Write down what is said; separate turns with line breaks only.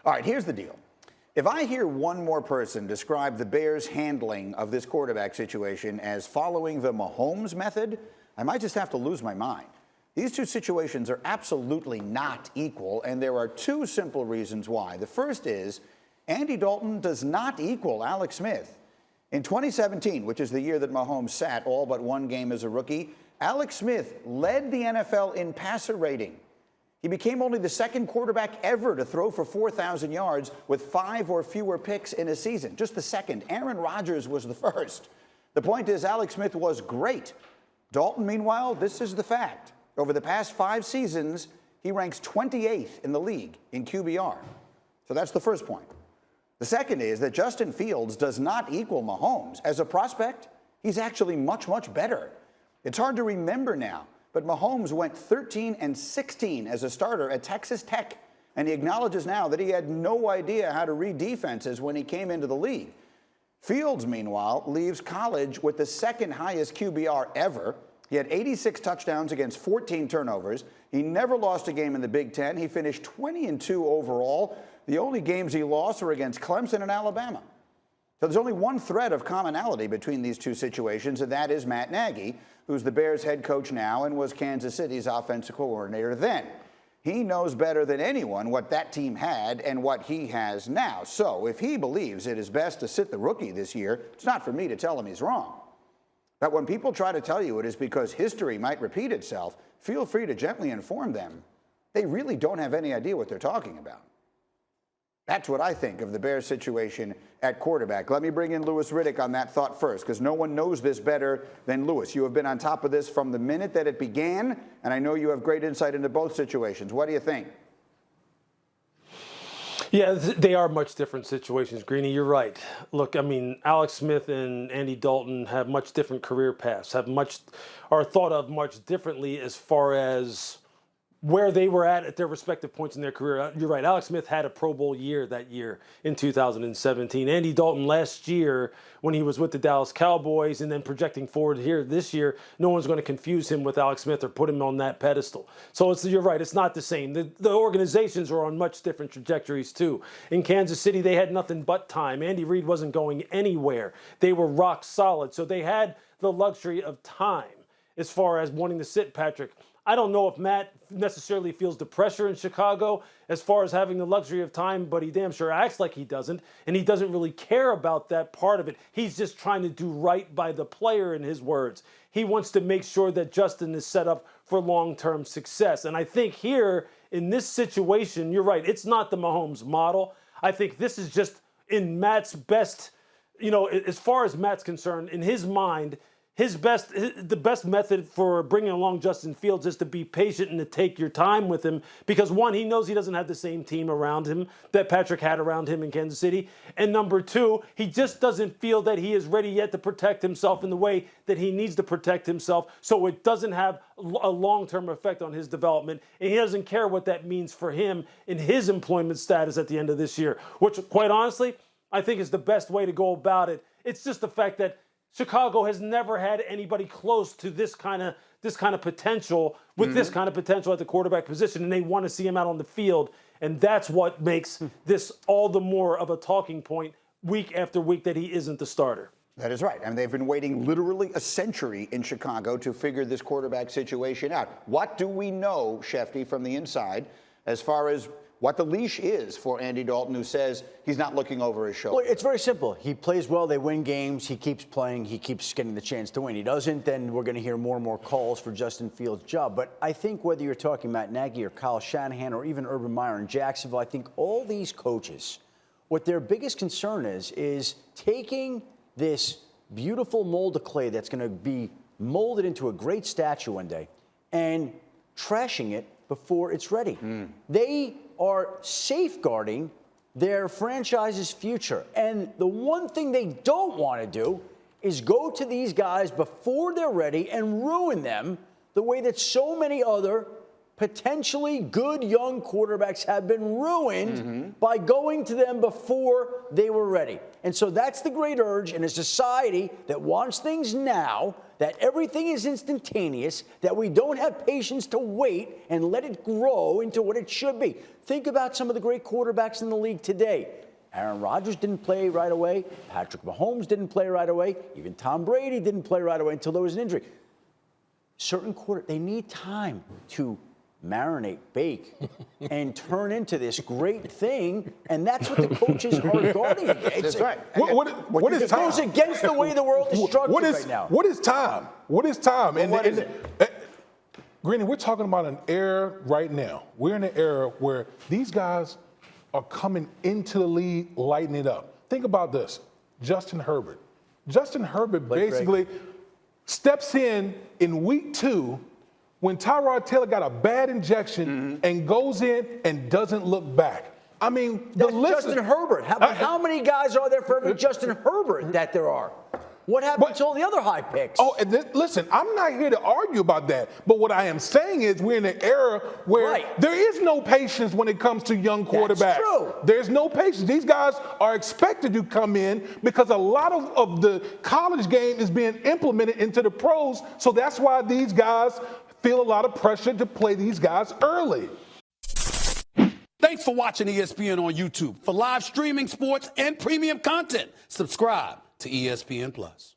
All right, here's the deal. If I hear one more person describe the Bears' handling of this quarterback situation as following the Mahomes method, I might just have to lose my mind. These two situations are absolutely not equal, and there are two simple reasons why. The first is Andy Dalton does not equal Alex Smith. In 2017, which is the year that Mahomes sat all but one game as a rookie, Alex Smith led the NFL in passer rating. He became only the second quarterback ever to throw for 4,000 yards with 5 or fewer picks in a season. Just the second. Aaron Rodgers was the first. The point is, Alex Smith was great. Dalton, meanwhile, this is the fact. Over the past 5 seasons, he ranks 28th in the league in QBR. So that's the first point. The second is that Justin Fields does not equal Mahomes. As a prospect, he's actually much, much better. It's hard to remember now, but Mahomes went 13-16 as a starter at Texas Tech, and he acknowledges now that he had no idea how to read defenses when he came into the league. Fields, meanwhile, leaves college with the second highest QBR ever. He had 86 touchdowns against 14 turnovers. He never lost a game in the Big Ten. He finished 20-2 overall. The only games he lost were against Clemson and Alabama. So there's only one thread of commonality between these two situations, and that is Matt Nagy, who's the Bears head coach now and was Kansas City's offensive coordinator then. He knows better than anyone what that team had and what he has now. So if he believes it is best to sit the rookie this year, it's not for me to tell him he's wrong. But when people try to tell you it is because history might repeat itself, feel free to gently inform them. They really don't have any idea what they're talking about. That's what I think of the Bears situation at quarterback. Let me bring in Louis Riddick on that thought first, because no one knows this better than Louis. You have been on top of this from the minute that it began, and I know you have great insight into both situations. What do you think?
Yeah, they are much different situations, Greeny. You're right. Look, I mean, Alex Smith and Andy Dalton have much different career paths, are thought of much differently as far as where they were at their respective points in their career. You're right. Alex Smith had a Pro Bowl year that year in 2017. Andy Dalton last year, when he was with the Dallas Cowboys, and then projecting forward here this year, no one's going to confuse him with Alex Smith or put him on that pedestal. So you're right. It's not the same. The organizations are on much different trajectories too. In Kansas City, they had nothing but time. Andy Reid wasn't going anywhere. They were rock solid. So they had the luxury of time as far as wanting to sit Patrick. I don't know if Matt necessarily feels the pressure in Chicago as far as having the luxury of time, but he damn sure acts like he doesn't, and he doesn't really care about that part of it. He's just trying to do right by the player, in his words. He wants to make sure that Justin is set up for long-term success. And I think here, in this situation, you're right, it's not the Mahomes model. I think this is just in Matt's best, as far as Matt's concerned, in his mind, the best method for bringing along Justin Fields is to be patient and to take your time with him, because one, he knows he doesn't have the same team around him that Patrick had around him in Kansas City. And number two, he just doesn't feel that he is ready yet to protect himself in the way that he needs to protect himself, so it doesn't have a long-term effect on his development. And he doesn't care what that means for him in his employment status at the end of this year, which, quite honestly, I think is the best way to go about it. It's just the fact that Chicago has never had anybody close to this kind of potential, with this kind of potential at the quarterback position, and they want to see him out on the field. And that's what makes this all the more of a talking point week after week, that he isn't the starter.
That is right. And they've been waiting literally a century in Chicago to figure this quarterback situation out. What do we know, Shefty, from the inside, as far as what the leash is for Andy Dalton, who says he's not looking over his shoulder?
Well, it's very simple. He plays well, they win games, he keeps playing, he keeps getting the chance to win. He doesn't, then we're going to hear more and more calls for Justin Fields' job. But I think whether you're talking Matt Nagy or Kyle Shanahan or even Urban Meyer in Jacksonville, I think all these coaches, what their biggest concern is taking this beautiful mold of clay that's going to be molded into a great statue one day and trashing it before it's ready. They are safeguarding their franchise's future. And the one thing they don't want to do is go to these guys before they're ready and ruin them the way that so many other potentially good young quarterbacks have been ruined by going to them before they were ready. And so that's the great urge in a society that wants things now, that everything is instantaneous, that we don't have patience to wait and let it grow into what it should be. Think about some of the great quarterbacks in the league today. Aaron Rodgers didn't play right away. Patrick Mahomes didn't play right away. Even Tom Brady didn't play right away until there was an injury. They need time to marinate, bake, and turn into this great thing, and that's what the coaches are guarding against.
That's right.
What is time?
It goes against the way the world is structured right now.
What is time? What is time?
Well, what is it?
Greeny, we're talking about an era right now. We're in an era where these guys are coming into the league, lighting it up. Think about this. Justin Herbert. Justin Herbert basically steps in week 2 when Tyrod Taylor got a bad injection and goes in and doesn't look back. I mean,
That's Justin Herbert. How many guys are there for every Justin Herbert that there are? What happened to all the other high picks?
Oh, and listen, I'm not here to argue about that. But what I am saying is we're in an era where there is no patience when it comes to young quarterbacks.
That's true.
There's no patience. These guys are expected to come in because a lot of the college game is being implemented into the pros. So that's why these guys feel a lot of pressure to play these guys early.
Thanks for watching ESPN on YouTube. For live streaming, sports, and premium content, subscribe to ESPN+.